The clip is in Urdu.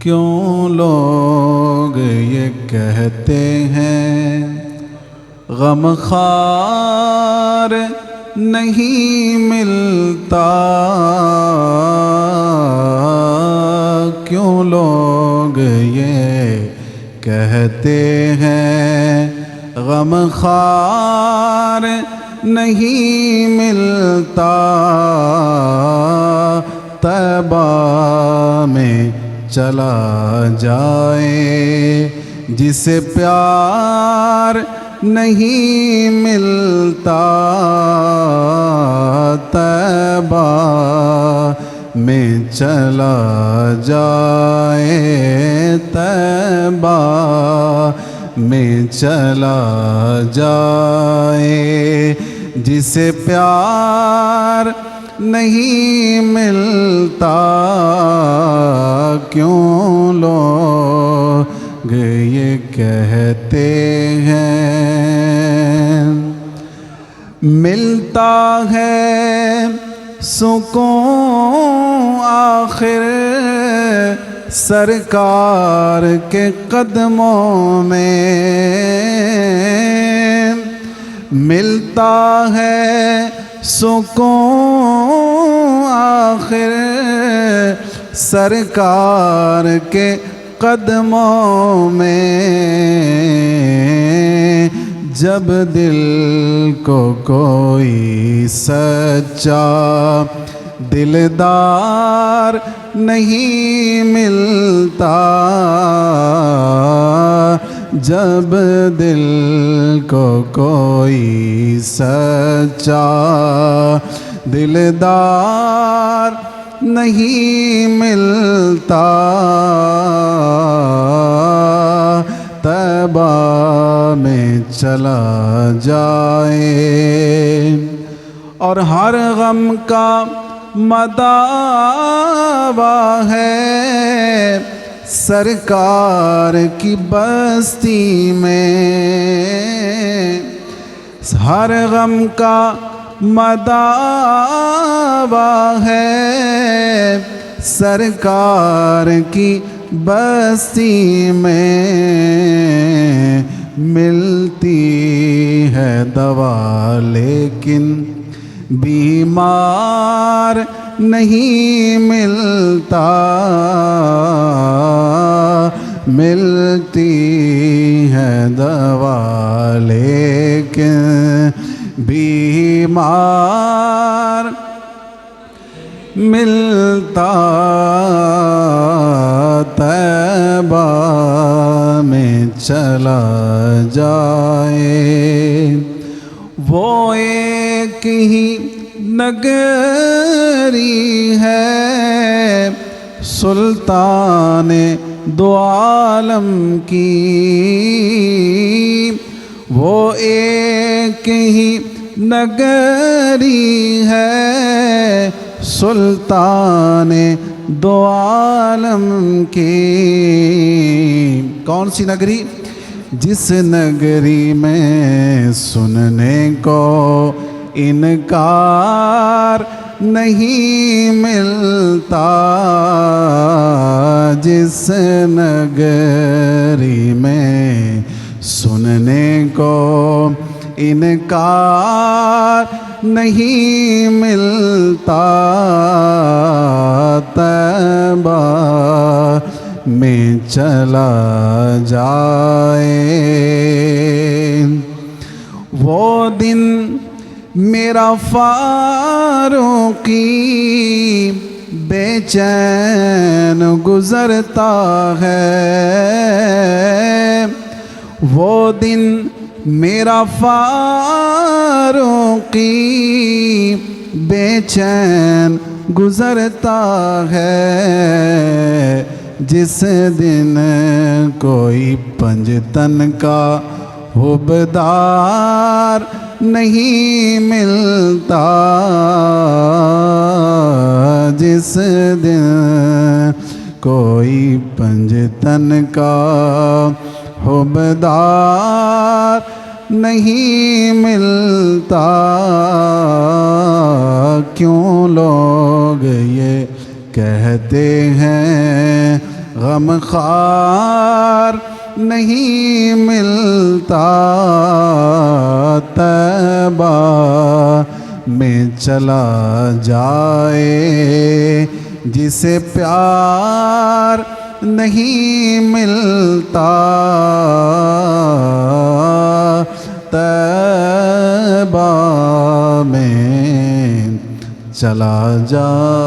کیوں لوگ یہ کہتے ہیں غم خوار نہیں ملتا؟ کیوں لوگ یہ کہتے ہیں غم خوار نہیں ملتا؟ طیبہ میں چلا جائے جسے پیار نہیں ملتا، طیبہ میں چلا جائے، طیبہ میں چلا جائے جسے پیار نہیں ملتا۔ کیوں لوگ یہ کہتے ہیں ملتا ہے سکون آخر سرکار کے قدموں میں، ملتا ہے سکون آخر سرکار کے قدموں میں، جب دل کو کوئی سچا دلدار نہیں ملتا، جب دل کو کوئی سچا دلدار نہیں ملتا، طیبہ میں چلا جائے اور ہر غم کا مداوا ہے سرکار کی بستی میں، ہر غم کا مداوا ہے سرکار کی بستی میں، ملتی ہے دوا لیکن بیمار نہیں ملتا، ملتی ہے دوا لیکن بیمار ملتا، طیبہ میں چلا جائے وہ ایک ہی نگری ہے سلطان دو عالم کی، وہ ایک ہی نگری ہے سلطان دو عالم کی۔ کون سی نگری؟ جس نگری میں سننے کو انکار نہیں ملتا، جس نگری میں سننے کو انکار نہیں ملتا، طیبہ میں چلا جائے وہ دن میرا فاروقی بے چین گزرتا ہے، وہ دن میرا فاروقی بے چین گزرتا ہے، جس دن کوئی پنجتن کا حبدار نہیں ملتا، جس دن کوئی پنجتن کا حبدار نہیں ملتا، کیوں لوگ یہ کہتے ہیں غم خوار نہیں ملتا طیبہ میں چلا جائے جسے پیار نہیں ملتا طیبہ میں چلا جائے